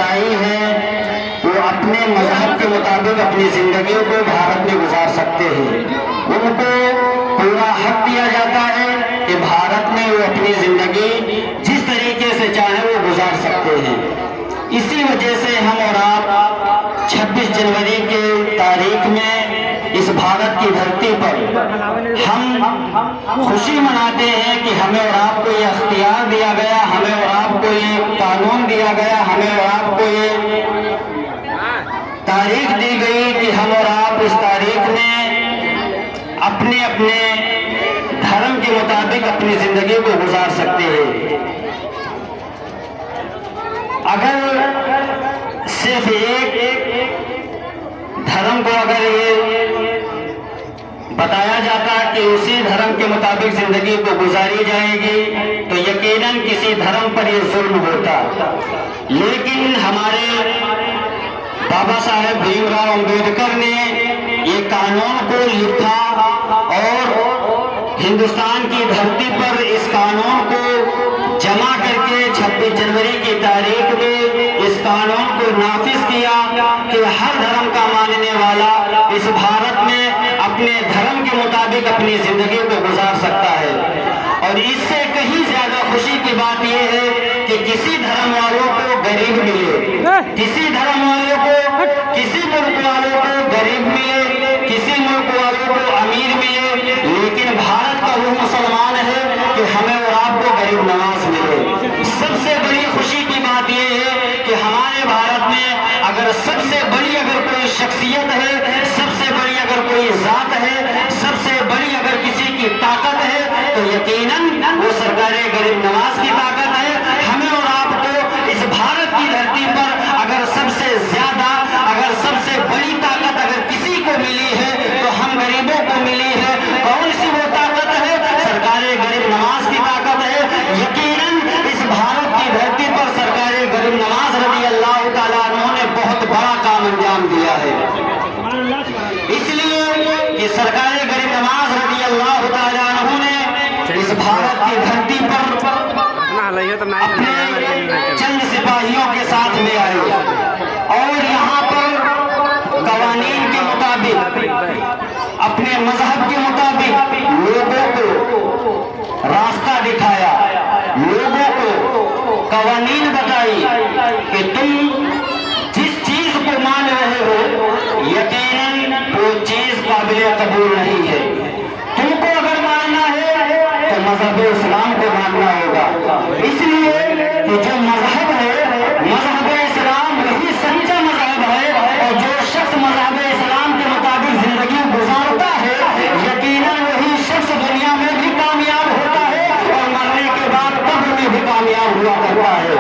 عیسائی ہیں وہ اپنے مذہب کے مطابق اپنی زندگیوں کو بھارت میں گزار سکتے ہیں. ان کو پورا حق دیا جاتا ہے کہ بھارت میں وہ اپنی زندگی جس طریقے سے چاہیں وہ گزار سکتے ہیں. اسی وجہ سے ہم اور آپ 26 جنوری کے تاریخ میں اس بھارت کی دھرتی پر ہم خوشی مناتے ہیں کہ ہمیں اور آپ کو یہ اختیار دیا گیا, ہمیں اور آپ کو یہ قانون دیا گیا, ہمیں اور آپ کو یہ تاریخ دی گئی کہ ہم اور آپ اس تاریخ میں اپنے اپنے دھرم کے مطابق اپنی زندگی کو گزار سکتے ہیں. اگر صرف ایک دھرم کو اگر یہ بتایا جاتا کہ اسی دھرم کے مطابق زندگی کو گزاری جائے گی تو یقیناً کسی دھرم پر یہ ظلم ہوتا. لیکن ہمارے بابا صاحب بھیم راؤ امبیڈکر نے یہ قانون کو لکھا اور ہندوستان کی دھرتی پر اس قانون کو جمع کر کے 26 جنوری کی تاریخ میں اس قانون کو نافذ کیا کہ ہر دھرم کا ماننے والا اس بھارت میں اپنے دھرم کے مطابق اپنی زندگی کو گزار سکتا ہے. اور اس سے کہیں زیادہ خوشی کی بات یہ ہے کہ کسی دھرم والوں کو غریب ملے, کسی دھرم والوں کو, کسی ملک والوں کو غریب ملے, کسی ملک والوں کو امیر ملے, لیکن بھارت کا وہ مسلمان ہے کہ ہمیں اور آپ کو غریب نواز ملے. سب سے بڑی خوشی کی بات یہ ہے کہ ہمارے بھارت میں اگر سب سے بڑی اگر کوئی شخصیت ہے, سب سے بڑی اگر کوئی ذات ہے, سب سے بڑی اگر کسی کی طاقت ہے تو یقیناً وہ سرکار غریب نواز کی طاقت ہے. ہمیں اور آپ کو اس بھارت کی دھرتی پر اگر سب سے زیادہ, اگر سب سے بڑی طاقت اگر کسی کو ملی ہے تو ہم غریبوں کو ملی ہے. کون سی وہ طاقت ہے؟ سرکار غریب نواز کی طاقت ہے. یقیناً اس بھارت کی دھرتی پر سرکار غریب نواز رضی اللہ تعالیٰ عنہ نے بہت بڑا کام انجام دیا ہے. اس لیے کہ سرکار غریب نواز رضی اللہ تعالیٰ عنہ نے اس بھارت کی دھرتی پر اپنے چند سپاہیوں کے ساتھ لے آئے اور یہاں پر قوانین کے مطابق, اپنے مذہب کے مطابق لوگوں کو راستہ دکھایا, لوگوں کو قوانین بتائی کہ تم جس چیز کو مان رہے ہو یقیناً وہ چیز قابل قبول نہیں ہے. تم کو اگر ماننا ہے تو مذہب اسلام کو ماننا ہوگا. اس لیے کہ جو مذہب ہے, مذہب اسلام وہی سچا مذہب ہے, اور جو شخص مذہب اسلام کے مطابق زندگی گزارتا ہے یقیناً وہی شخص دنیا میں بھی کامیاب ہوتا ہے اور مرنے کے بعد قبر میں بھی کامیاب ہوا کرتا ہے.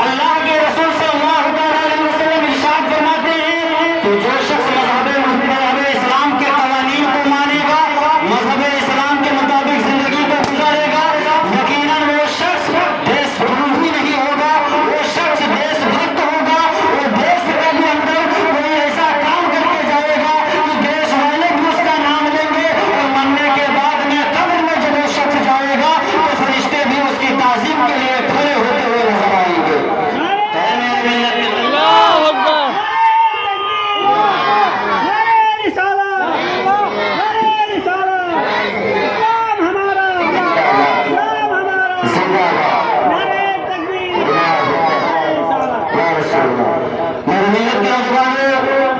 اللہ کے رسول صلی اللہ علیہ وسلم ارشاد فرماتے ہیں کہ جو شخص مذہب اسلام کے قوانین کو مانے گا, مذہب اسلام کے مطابق زندگی کو گزارے گا, یقیناً وہ شخص دیش بھروہی نہیں ہوگا, وہ شخص دیش بھکت ہوگا. وہ دیش کے اندر کوئی ایسا کام کر کے جائے گا کہ دیش والے بھی اس کا نام لیں گے, اور مرنے کے بعد میں قبر میں جب وہ شخص جائے گا تو فرشتے بھی اس کی تعظیم کے لیے کھڑے ہوتے ہوئے نظر آئیں گے.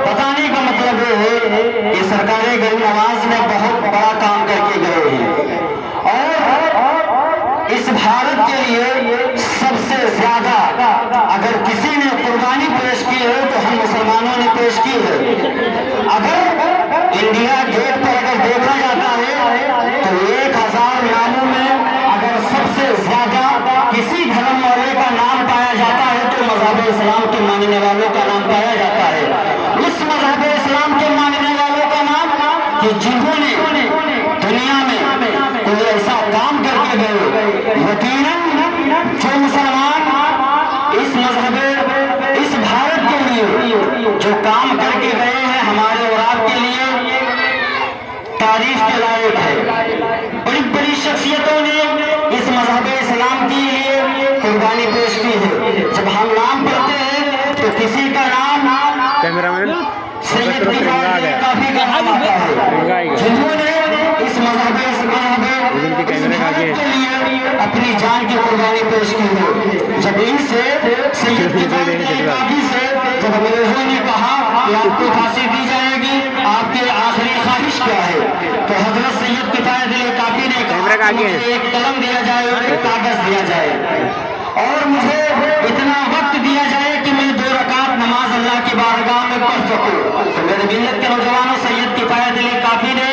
بتانے کا مطلب یہ ہے کہ سرکار غریب نواز نے بہت بڑا کام کر کے گئے ہیں, اور اس بھارت کے لیے سب سے زیادہ اگر کسی نے قربانی پیش کی ہے تو ہم مسلمانوں نے پیش کی ہے. اگر انڈیا گیٹ پر اگر دیکھا جاتا ہے تو 1000 ناموں میں اگر سب سے زیادہ کسی دھرم والے کا نام پایا جاتا ہے تو مذہب اسلام کے ماننے والوں کا نام پایا جاتا ہے. اس مذہب اسلام کے ماننے والوں کا نام کہ جنہوں نے دنیا میں کوئی ایسا کام کر کے گئے, یقیناً جو مسلمان اس مذہب, اس بھارت کے لیے جو کام کر کے گئے ہیں ہمارے اور آپ کے لیے تعریف کے لائق ہے. بڑی بڑی شخصیتوں نے اس مذہب اسلام کے لیے قربانی پیش کی ہے. جب ہم نام پڑھتے ہیں تو कुर्बानी पेश की हो। जब इनसे सैयद किफायत अली काकी से जब अंग्रेजों ने कहा कि आपको फांसी दी जाएगी, आपकी आखिरी ख्वाहिश क्या है, तो हजरत सैयद किफायत अली काकी ने कहा मुझे एक कलम दिया जाए और एक कागज दिया जाए और मुझे इतना वक्त दिया जाए कि मैं 2 रकात नमाज अल्लाह की बारगाह में पढ़ सकूं। तो मेरे मिल्लत के नौजवानों, सैयद किफायत अली काकी ने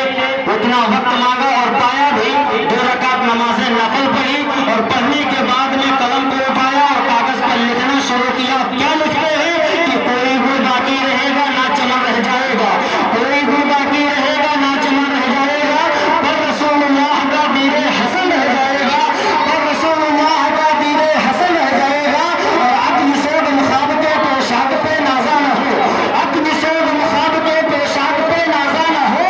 उतना वक्त मांगा और पाया भी। 2 रकात नमाजें नफल पढ़ी और पढ़ने के बाद में कलम को उठाया और कागज पर लिखना शुरू किया। क्या लिखते हैं कि कोई भी बाकी रहेगा ना चमन रह जाएगा, कोई भी बाकी रहेगा ना चमन रह जाएगा, पर रसूलुल्लाह का दीर हसन रह जाएगा, पर रसूलुल्लाह का दीर हसन रह जाएगा। और अपनी सोब मुखाब के पोशाक पे नाजा न हो, अपनी सोब मुखाब के पोशाक पे नाजा न हो,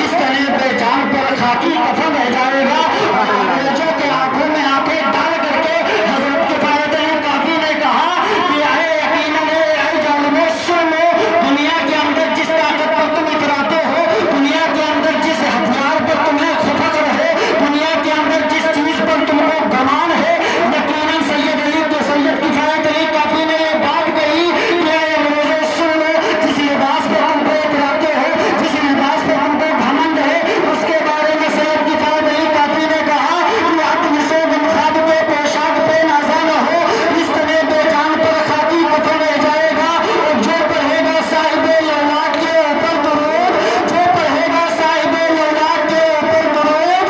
इस तने पे जान पर खाकी कफन रह जाएगा। अंग्रेजों के आंखों में आंखें डाल करके हजरत किफायत अली काकी ने कहा कि आए यकीनन आए जालिमों, सुनो, दुनिया के अंदर जिस ताकत पर तुम इतराते हो, दुनिया के अंदर जिस हथियार पर तुम्हें फख्र है, दुनिया के अंदर जिस चीज पर तुमको गुमान है, यकीनन सैयद अली तो सैयद किफायत अली काकी ने ये बात कही कि आए अंग्रेजों, सुनो, जिस लिबास पर तुमको इतराते हो, जिस लिबास पर तुमको घमंड है, उसके बारे में सैयद किफायत अली काकी ने कहा कि अपनी सोब मुखाब के पोशाक पे नाजा न हो, इस तरह बेजान पर खाकी कफन रह जाएगा। और जो पढ़ेगा साहिबे लौलाद के ऊपर दुरूद, जो पढ़ेगा साहिबे लौलाद के ऊपर दुरूद,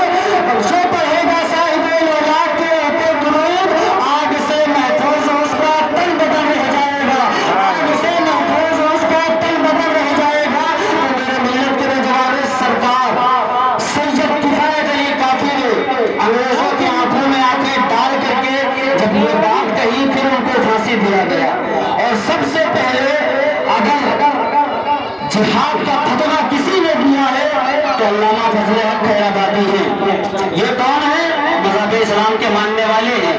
जो पढ़ेगा साहिबे लौलाद के ऊपर दुरूद, आग से महफूज उसका तन बदन रह जाएगा, आग से महफूज उसका तन बदन रह जाएगा। तो मेरे मिल्लत के नौजवान, सरकार सैयद किफायत अली काकी ने अंग्रेजों की आंखों में आंखें डाल करके जब ये बात कही, फिर उनको फांसी दिया गया। और सबसे पहले अगर जिहाद का फतवा किसी ने दिया है तो अल्लामा फजल हक खैराबादी है। ये कौन है? मज़हब इस्लाम के मानने वाले हैं।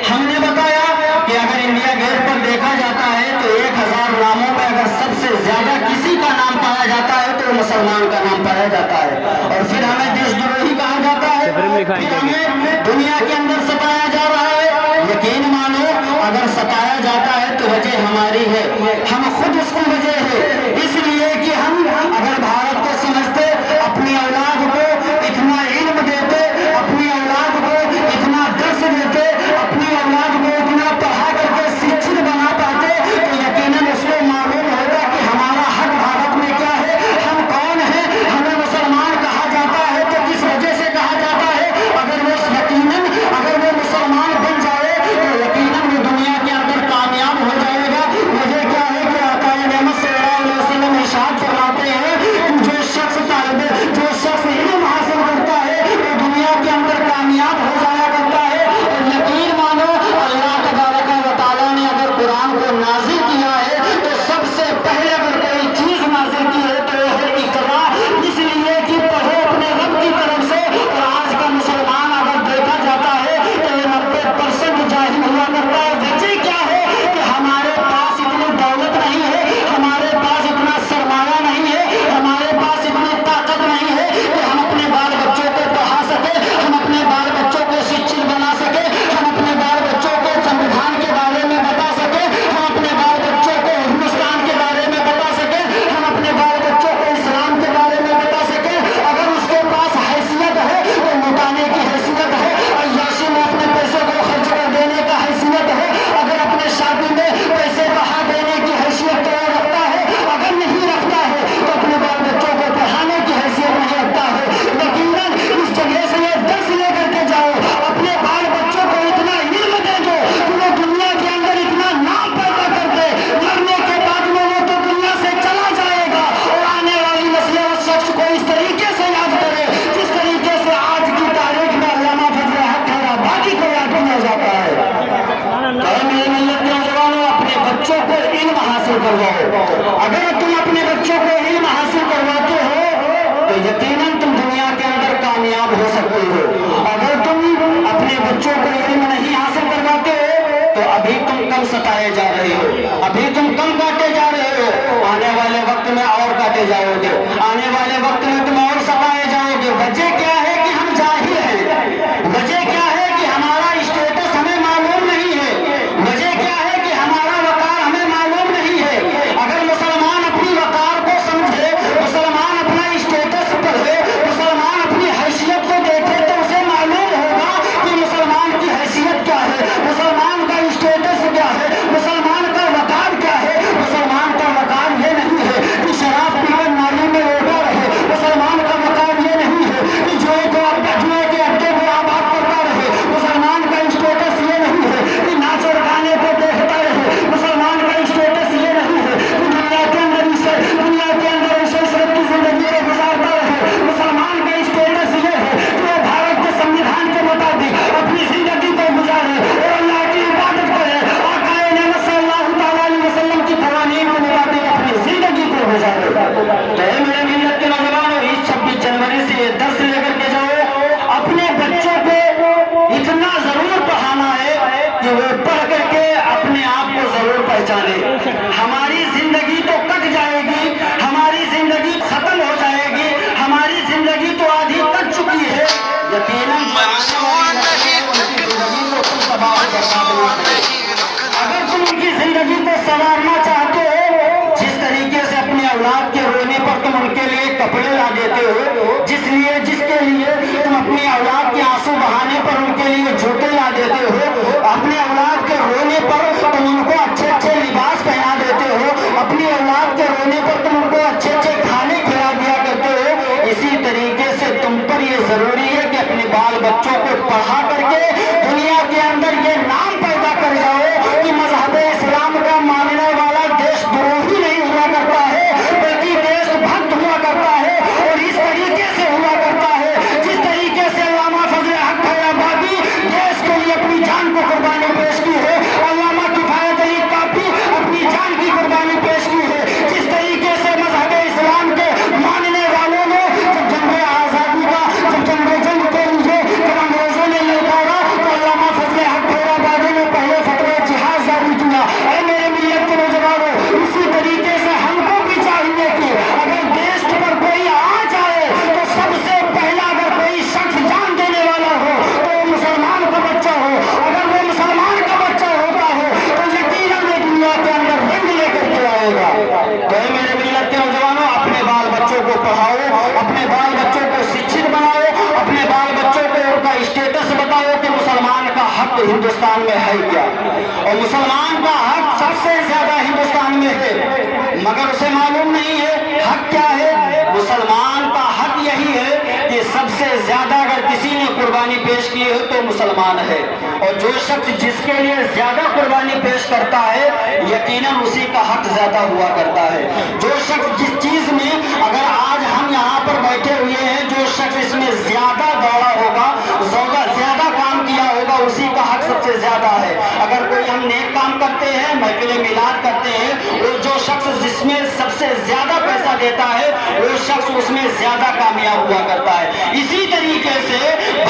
हमने बताया कि अगर इंडिया गेट पर देखा जाता है तो 1000 नामों में अगर सबसे ज्यादा किसी का नाम पाया जाता है तो मुसलमान का नाम पाया जाता है। और फिर हमें देशद्रोही कहा जाता है, फिर हमें दुनिया के अंदर सताया जा रहा है। यकीन मानो, अगर सताया जाता है तो वजह हमारी है, हम खुद उसकी वजह है। इसलिए कि हम अगर भारत को समझते, अपनी औलाद को इतना इल्म देते, अपनी औलाद को इतना दर्स देते, अपनी औलाद को इतना पढ़ा करके शिक्षित बना पाते, तो यकीनन उसको मालूम होगा कि हमारा हक भारत में क्या है, हम कौन हैं। हमें मुसलमान कहा जाता है तो किस वजह से कहा जाता है? अगर वो यकीनन अगर वो मुसलमान बन जाए तो यकीनन वो दुनिया के अंदर कामयाब हो जाएगा। मुझे क्या है कि आका रहमत सल्लल्लाहु अलैहि वसल्लम इरशाद फरमाते हैं कि जो शख्स इल्म हासिल करता है वो दुनिया के अंदर कामयाब हो जाया करता है। और यकीन मानो, अल्लाह तबारक व तआला ने अगर कुरान को नाजिल किया है तो सबसे पहले अगर कोई चीज नाजिल की है तो वो है इकरा। इसलिए कि पढ़ो अपने रब की तरफ से। और आज का मुसलमान अगर देखा जाता है तो ये 90% जाहिल हुआ करता है। वजह क्या है कि हमारे पास इतनी दौलत नहीं है, हमारे पास इतना सरमाया नहीं है, हमारे पास इतनी ताकत नहीं है कि हम अपने बाल बच्चों को पढ़ा सके, हम अपने बाल बच्चों को शिक्षित बना सके, हम अपने बाल बच्चों को संविधान के बारे में बता सके, हम अपने बाल बच्चों को हिंदुस्तान के बारे में बता सके, हम अपने बाल बच्चों को इस्लाम के बारे में बता सके। अगर उसके पास हैसियत है तो लुटाने की हैसियत है, अय्याशी में अपने पैसों को खर्च कर देने का हैसियत है, अगर अपने शादी में पैसे बहा देने की हैसियत तो रखता है, अगर नहीं रखता है तो अपने बाल बच्चों को पढ़ाने की हैसियत नहीं रखता है। यकीनन इस जगह से ये दर्स लेकर के जाओ, अपने बाल बच्चों को इतना इल्म दे दो कि वो दुनिया के अंदर इतना नाम पैदा कर दे, मरने के बाद में वो तो दुनिया से चला जाएगा और आने वाली नस्लें उस शख्स को इस तरीके से याद करे जिस तरीके से आज की तारीख में अल्लामा फजल हक खैराबादी को याद किया जाता है। तो मेरे मिल्लत के नौजवानों, अपने बच्चों को इल्म हासिल करवाओ। अगर तुम अपने बच्चों को इल्म हासिल करवाते हो तो यकीनन तुम दुनिया के अंदर कामयाब हो सकते हो। अगर तुम अपने बच्चों को इल्म नहीं हासिल करवाते हो तो अभी तुम कम सताए जा रहे हो, अभी तुम कम काटे जा रहे हो, आने वाले वक्त में और काटे जाओगे, आने वाले वक्त में तुम और सताए जाओगे। वजह क्या है कि हम जाहिल हैं, वजह क्या है कि हमारा स्टेटस हमें मालूम वाले, हमारी जिंदगी तो कट जाएगी, हमारी जिंदगी खत्म हो जाएगी, हमारी जिंदगी तो आधी कट चुकी है, यकीनन अगर तुम उनकी जिंदगी को संवारना चाहते हो, जिस तरीके से अपने औलाद के रोने पर तुम उनके लिए कपड़े ला देते हो, जिसके लिए तुम अपनी औलाद के आंसू बहाने पर उनके लिए जूते ला देते हो, अपने औलाद के रोने पर तुम उनको अच्छे अच्छे लिबास पहना देते हो, अपनी औलाद के रोने पर तुम उनको अच्छे अच्छे खाने खिला दिया करते हो, इसी तरीके से तुम पर ये जरूरी है कि अपने बाल बच्चों को पढ़ा करके दुनिया के अंदर ये नाम पैदा कर जाओ कि मजहब इस्लाम का मानने वाला देशद्रोही नहीं हुआ करता है, बल्कि देशभक्त हुआ करता है, और इस तरीके से हुआ करता है जिस तरीके से अल्लामा फजल हक फैयाबादी देश के लिए अपनी जान को कुर्बानी पेश की है, अल्लामा किफायत अली काफी अपनी जान की कुर्बानी पेश की है, जिस तरीके से मजहब इस्लाम के मानने वालों ने जब जंग आजादी का जंग के लिए जब अंग्रेजों ने लौटाया तो अल्लामा फजल हक फैयाबादी ने पहले फतवा जिहाद जारी किया। ऐ मेरे मिल्लत के नौजवानों, इसी तरीके से हमको भी चाहिए कि अगर देश पर कोई आ जाए तो सबसे पहला अगर कोई शख्स जान देने वाला हो तो वो मुसलमान का बच्चा हो, अगर वो मुसलमान का बच्चा होता है तो यकीनन ये दुनिया के अंदर रंग लेकर के आएगा। तो ऐ मेरे मिल्लत के नौजवानों, अपने बाल बच्चों को पढ़ाओ, अपने बाल बच्चों को शिक्षित बनाओ, अपने बाल बच्चों को उनका स्टेटस बताओ कि मुसलमान का हक हिंदुस्तान में है क्या, और मुसलमान का हक सबसे ज्यादा हिंदुस्तान में है, मगर उसे मालूम नहीं है हक क्या है। मुसलमान का हक यही है कि सबसे ज्यादा अगर किसी ने कुर्बानी पेश की है तो मुसलमान है, और जो शख्स जिसके लिए ज्यादा कुर्बानी पेश करता है यकीनन उसी का हक ज्यादा हुआ करता है। जो शख्स जिस चीज में, अगर आज हम यहाँ पर बैठे हुए हैं, जो शख्स इसमें ज्यादा दौड़ा होगा, ज्यादा काम किया होगा, उसी का हक सबसे ज्यादा है। अगर कोई हम नेक काम करते हैं, महफिल मिलाद करते हैं, वो जो शख्स जिसमें सबसे ज्यादा पैसा देता है वो शख्स उसमें ज्यादा कामयाब हुआ करता है। इसी तरीके से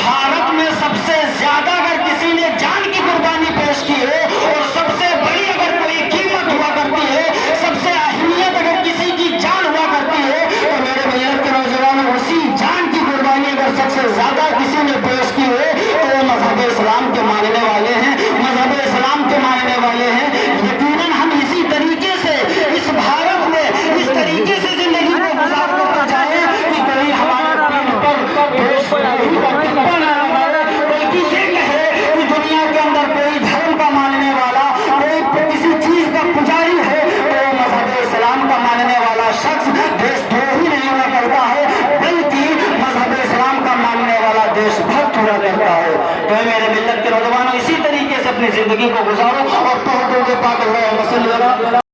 भारत में सबसे ज्यादा अगर किसी ने जान की कुर्बानी पेश की है और सबसे बड़ी अगर कोई कीमत हुआ करती है, सबसे अहमियत अगर किसी की जान हुआ करती है, तो मेरे मिल्लत के नौजवानों, उसी जान की कुर्बानी अगर सबसे ज्यादा किसी ने पेश की है तो वो मजहब इस्लाम के मानने वाले हैं, मजहब इस्लाम के मानने वाले हैं। यकीनन हम इसी तरीके से इस भारत में इस तरीके से जिंदगी को गुजार करते जाए कि कोई हमारे पीठ पर देशद्रोही का टिप्पण न लगाए, बल्कि ये कहे कि दुनिया के अंदर कोई धर्म का मानने वाला, कोई किसी चीज का पुजारी है तो मजहब इस्लाम का मानने वाला शख्स देशद्रोही नहीं हुआ करता है, बल्कि मजहब इस्लाम का मानने वाला देशभक्त हुआ करता है। तो मेरे मिल्लत के नौजवानों, इसी तरीके से अपनी जिंदगी को गुजारो और